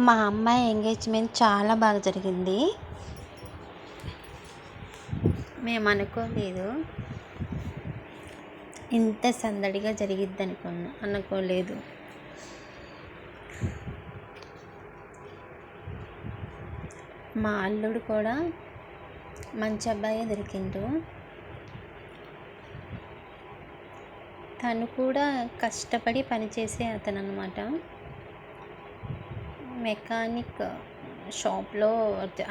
మా అమ్మాయి ఎంగేజ్మెంట్ చాలా బాగా జరిగింది. మేము అనుకోలేదు ఇంత సందడిగా జరిగిద్ది అనుకోలేదు. మా అల్లుడు కూడా మంచి అబ్బాయి దొరికిండు. తను కూడా కష్టపడి పనిచేసే అతను అన్నమాట. మెకానిక్ షాప్లో,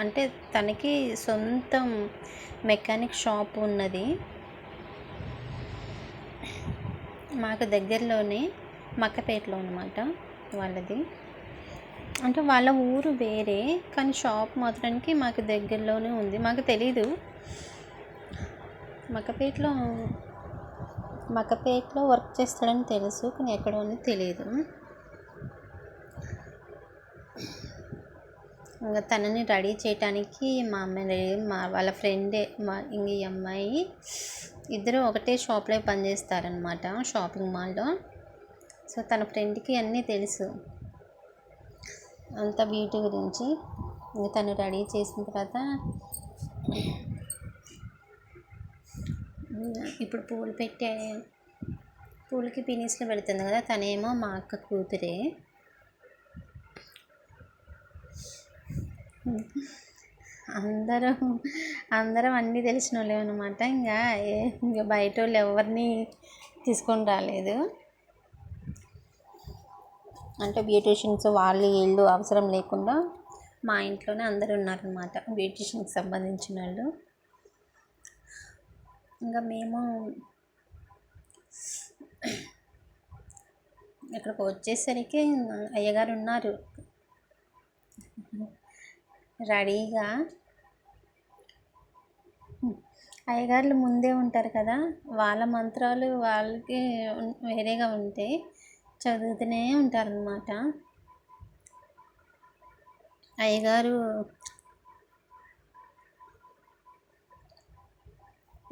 అంటే తనకి సొంతం మెకానిక్ షాప్ ఉన్నది. మాకు దగ్గరలోనే మక్కపేటలో అన్నమాట వాళ్ళది. అంటే వాళ్ళ ఊరు వేరే, కానీ షాప్ మాత్రానికి మాకు దగ్గరలోనే ఉంది. మాకు తెలీదు మక్కపేటలో వర్క్ చేస్తాడని తెలుసు, కానీ ఎక్కడో అని తెలియదు. ఇంకా తనని రెడీ చేయటానికి మా అమ్మాయి వాళ్ళ ఫ్రెండే ఈ అమ్మాయి ఇద్దరు ఒకటే షాప్లో పనిచేస్తారనమాట, షాపింగ్ మాల్లో. సో తన ఫ్రెండ్కి అన్నీ తెలుసు అంత బ్యూటీ గురించి. ఇంకా తను రెడీ చేసిన తర్వాత ఇప్పుడు పూలకి పినీస్లో పెడుతుంది కదా, తనేమో మా అక్క కూతురే. అందరం అన్నీ తెలిసిన వాళ్ళే అనమాట. ఇంకా బయట వాళ్ళు ఎవరిని తీసుకొని రాలేదు. అంటే బ్యూటీషియన్స్ వాళ్ళు వీళ్ళు అవసరం లేకుండా మా ఇంట్లోనే అందరూ ఉన్నారనమాట, బ్యూటీషియన్కి సంబంధించిన వాళ్ళు. ఇంకా మేము ఇక్కడికి వచ్చేసరికి అయ్యగారు ఉన్నారు రెడీగా. అయ్యగారులు ముందే ఉంటారు కదా, వాళ్ళ మంత్రాలు వాళ్ళకి వేరేగా ఉంటాయి, చదువుతూనే ఉంటారనమాట. అయ్యగారు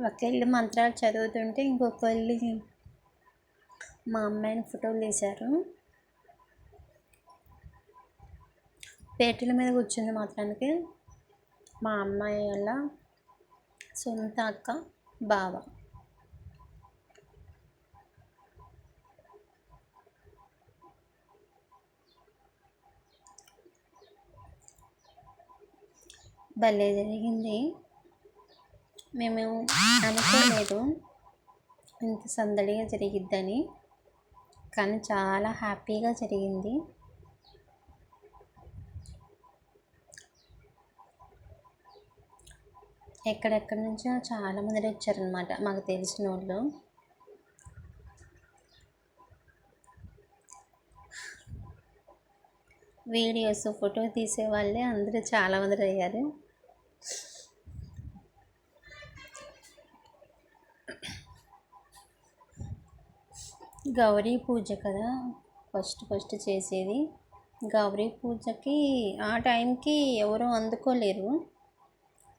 ఒకళ్ళు మంత్రాలు చదువుతుంటే ఇంకొకళ్ళు మా అమ్మాయిని ఫోటోలు తీశారు. పేటల మీద కూర్చుంది మాత్రానికి మా అమ్మాయి వల్ల సొంత అక్క బావ. భలే జరిగింది. మేము అనుకోలేదు ఇంత సందడిగా జరిగిద్దని, కానీ చాలా హ్యాపీగా జరిగింది. ఎక్కడెక్కడి నుంచో చాలామంది వచ్చారనమాట, మాకు తెలిసిన వాళ్ళు. వీడియోస్ ఫోటో తీసే వాళ్ళే అందరూ చాలామంది అయ్యారు. గౌరీ పూజ కదా ఫస్ట్ చేసేది. గౌరీ పూజకి ఆ టైంకి ఎవరూ అందుకోలేరు,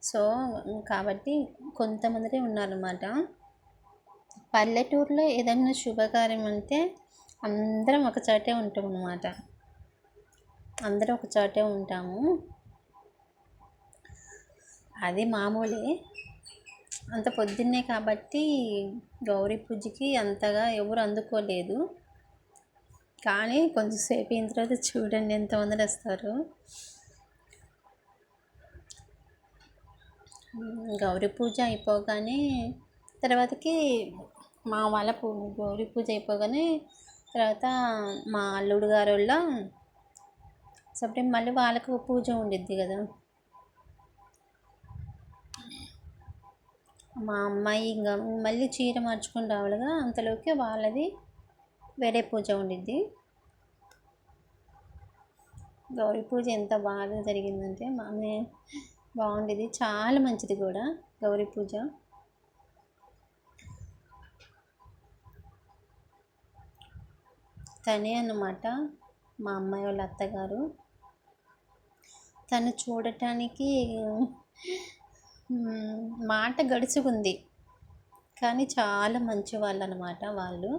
సో కాబట్టి కొంతమంది ఉన్నారన్నమాట. పల్లెటూరులో ఏదైనా శుభకార్యం అంటే అందరం ఒక చోటే ఉంటాం అన్నమాట, అందరం ఒక చోటే ఉంటాము. అది మామూలే. అంత పొద్దున్నే కాబట్టి గౌరీ పూజకి అంతగా ఎవరు అందుకోలేదు, కానీ కొంచెంసేపు అయిన తర్వాత చూడండి ఎంతమంది వస్తారు. గౌరీ పూజ అయిపోగానే తర్వాతకి మా వాళ్ళ గౌరీ పూజ అయిపోగానే తర్వాత మా అల్లుడు గారు వాళ్ళ సపరేట్ మళ్ళీ వాళ్ళకు పూజ ఉండిద్ది కదా. మా అమ్మాయి ఇంకా మళ్ళీ చీర మార్చుకొని రావాలిగా, అంతలోకి వాళ్ళది వేరే పూజ ఉండిద్ది. గౌరీ పూజ ఎంత బాగా జరిగిందంటే బాగుండేది, చాలా మంచిది కూడా గౌరీ పూజ. తనే అన్నమాట మా అమ్మాయి వాళ్ళ అత్తగారు. తను చూడటానికి మాట గడుచుకుంది, కానీ చాలా మంచి వాళ్ళు అన్నమాట. వాళ్ళు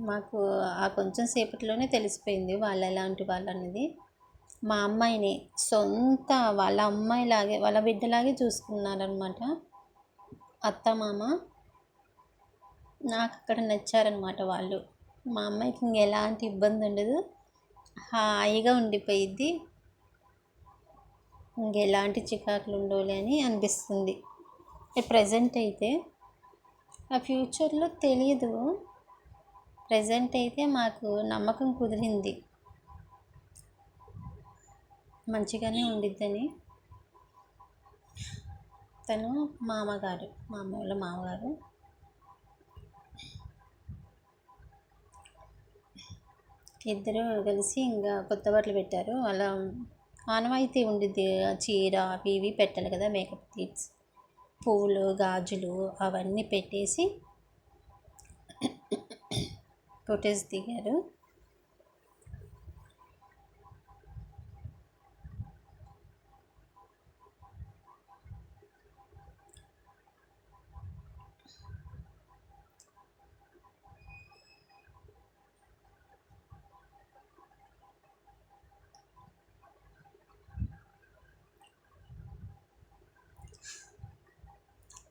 మాకు ఆ కొంచెం సేపట్లోనే తెలిసిపోయింది వాళ్ళు ఎలాంటి వాళ్ళు అనేది. మా అమ్మాయిని సొంత వాళ్ళ అమ్మాయిలాగే వాళ్ళ బిడ్డలాగే చూసుకున్నారనమాట అత్త మామ. నాకు అక్కడ నచ్చారనమాట వాళ్ళు. మా అమ్మాయికి ఇంక ఎలాంటి ఇబ్బంది ఉండదు, హాయిగా ఉండిపోయిద్ది, ఇంకెలాంటి చికాకులు ఉండవులే అని అనిపిస్తుంది ప్రజెంట్ అయితే. ఆ ఫ్యూచర్లో తెలియదు, ప్రజెంట్ అయితే మాకు నమ్మకం కుదిరింది మంచిగానే ఉండిద్దని. తను మామగారు, మా అమ్మ వాళ్ళ మామగారు. ఇద్దరు కలిసి ఇంకా కొత్త బట్టలు పెట్టారు. అలా ఆనవాయితీ ఉండిద్ది, చీర అవి ఇవి పెట్టాలి కదా, మేకప్ కిట్స్, పువ్వులు, గాజులు అవన్నీ పెట్టేసి ఫొటోస్ దిగారు.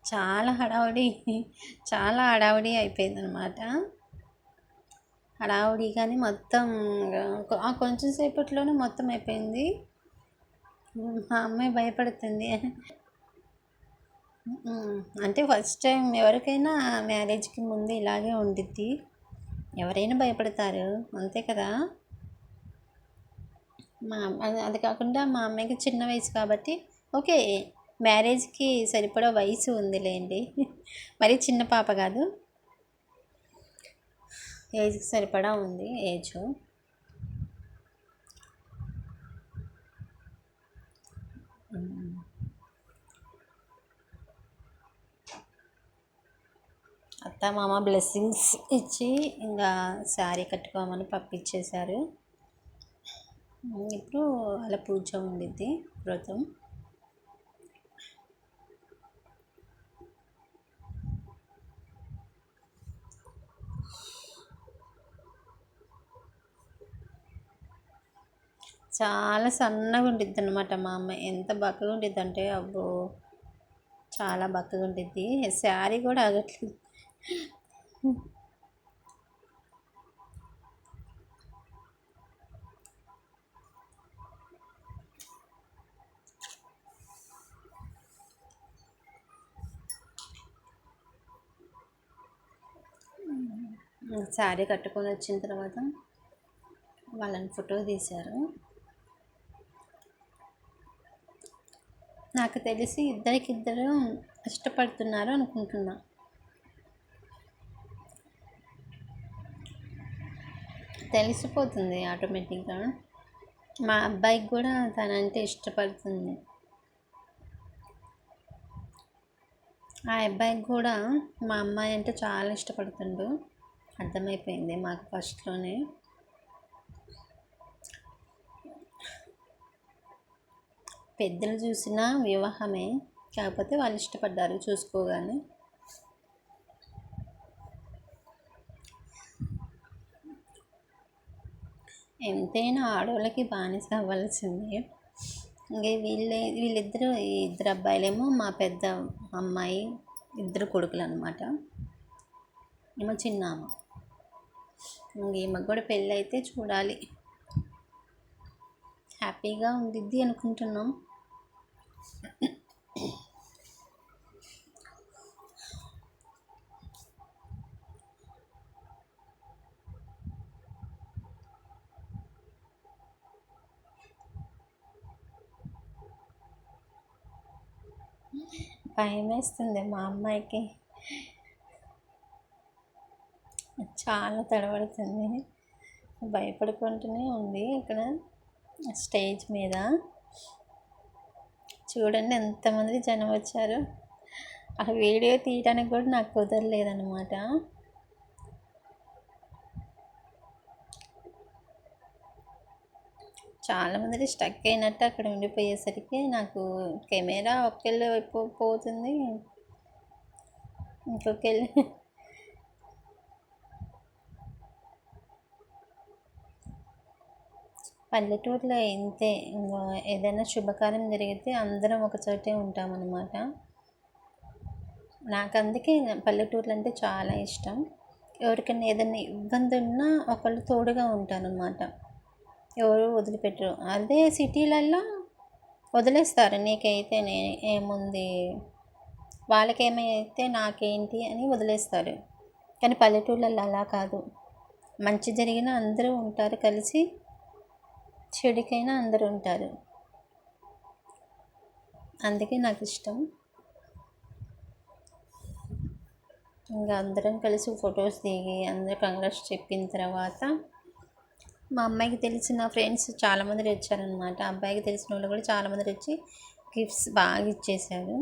చాలా హడావుడి, చాలా హడావుడి అయిపోయిందనమాట. హడావుడి కానీ మొత్తం కొంచెం సేపట్లోనే మొత్తం అయిపోయింది. మా అమ్మాయి భయపడుతుంది. అంటే ఫస్ట్ టైం ఎవరికైనా మ్యారేజ్కి ముందు ఇలాగే ఉండిద్ది, ఎవరైనా భయపడతారు అంతే కదా. అది కాకుండా మా అమ్మాయికి చిన్న వయసు కాబట్టి ఓకే, మ్యారేజ్కి సరిపడా వయసు ఉందిలేండి, మరి చిన్న పాప కాదు, ఏజ్కి సరిపడా ఉంది ఏజ్. అత్త మామ బ్లెస్సింగ్స్ ఇచ్చి ఇంకా శారీ కట్టుకోమని పంపించేశారు. ఇప్పుడు అలా పూజ ఉండిద్ది, వ్రతం. చాలా సన్నగా ఉండిద్ది అనమాట మా అమ్మాయి. ఎంత బక్కగా ఉండిద్ది అంటే అబ్బో, చాలా బక్కగా ఉండిద్ది. శారీ కూడా ఆగట్లేదు. శారీ కట్టుకొని వచ్చిన తర్వాత వాళ్ళని ఫోటో తీశారు. నాకు తెలిసి ఇద్దరికిద్దరు ఇష్టపడుతున్నారు అనుకుంటున్నా. తెలిసిపోతుంది ఆటోమేటిక్గా. మా అబ్బాయికి కూడా తనంటే ఇష్టపడుతుంది. ఆ అబ్బాయికి కూడా మా అమ్మాయి అంటే చాలా ఇష్టపడుతుండు, అర్థమైపోయింది మాకు ఫస్ట్లోనే. పెద్దలు చూసిన వివాహమే, కాకపోతే వాళ్ళు ఇష్టపడ్డారు చూసుకోగానే. ఎంతైనా ఆడవాళ్ళకి బానిస అవ్వాల్సిందే. ఇంకే వీళ్ళిద్దరు, ఈ ఇద్దరు అబ్బాయిలేమో మా పెద్ద అమ్మాయి, ఇద్దరు కొడుకులు అనమాట. ఏమో చిన్న అమ్మ. ఈమెకు కూడా పెళ్ళి అయితే చూడాలి, హ్యాపీగా ఉండిద్ది అనుకుంటున్నాం. భయం వేస్తుంది మా అమ్మాయికి, చాలా తడబడుతుంది, భయపడుకుంటూనే ఉంది ఇక్కడ స్టేజ్ మీద. చూడండి ఎంతమంది జనం వచ్చారు. ఆ వీడియో తీయడానికి కూడా నాకు కుదరలేదన్నమాట. చాలామంది స్టక్ అయినట్టు అక్కడ ఉండిపోయేసరికి నాకు కెమెరా ఒక్కళ్ళ వైపు పోతుంది, ఇంకొకళ్ళు పల్లెటూరులో ఇంతే. ఇంగ ఏదైనా శుభకార్యం జరిగితే అందరం ఒక చోటే ఉంటామన్నమాట. నాకు అందుకే పల్లెటూర్లు అంటే చాలా ఇష్టం. ఎవరికైనా ఏదైనా ఇబ్బంది ఉన్నా ఒకళ్ళు తోడుగా ఉంటారన్నమాట. ఎవరు వదిలిపెట్టరు. అదే సిటీలల్లో వదిలేస్తారు. నీకైతే ఏముంది, వాళ్ళకేమైతే నాకేంటి అని వదిలేస్తారు. కానీ పల్లెటూళ్ళల్లో అలా కాదు. మంచి జరిగినా అందరూ ఉంటారు కలిసి, చెడుకైనా అందరూ ఉంటారు. అందుకే నాకు ఇష్టం. ఇంకా అందరం కలిసి ఫొటోస్ దిగి అందరూ కంగ్రాట్స్ చెప్పిన తర్వాత మా అమ్మాయికి తెలిసిన ఫ్రెండ్స్ చాలామంది వచ్చారనమాట. అబ్బాయికి తెలిసిన వాళ్ళు కూడా చాలామంది వచ్చి గిఫ్ట్స్ బాగా ఇచ్చేసారు.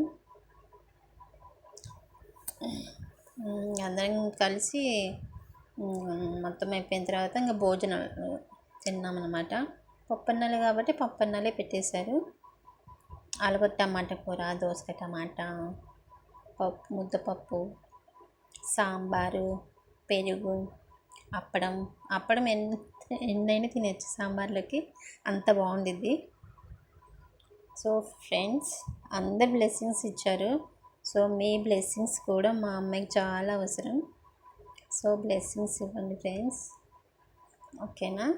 అందరం కలిసి మొత్తం అయిపోయిన తర్వాత ఇంకా భోజనాలు తిన్నామన్నమాట. పప్పన్నాలు కాబట్టి పప్పన్నాలే పెట్టేశారు. ఆలుగడ్డ టమాటా కూర, దోసకాయ టమాటా, పప్పు, ముద్దపప్పు, సాంబారు, పెరుగు, అప్పడం ఎన్నైనా తినచ్చు సాంబార్లోకి, అంత బాగుండిద్ది. సో ఫ్రెండ్స్, అందరు బ్లెస్సింగ్స్ ఇచ్చారు. సో మీ బ్లెస్సింగ్స్ కూడా మా అమ్మాయికి చాలా అవసరం. సో బ్లెస్సింగ్స్ ఇవ్వండి ఫ్రెండ్స్, ఓకేనా?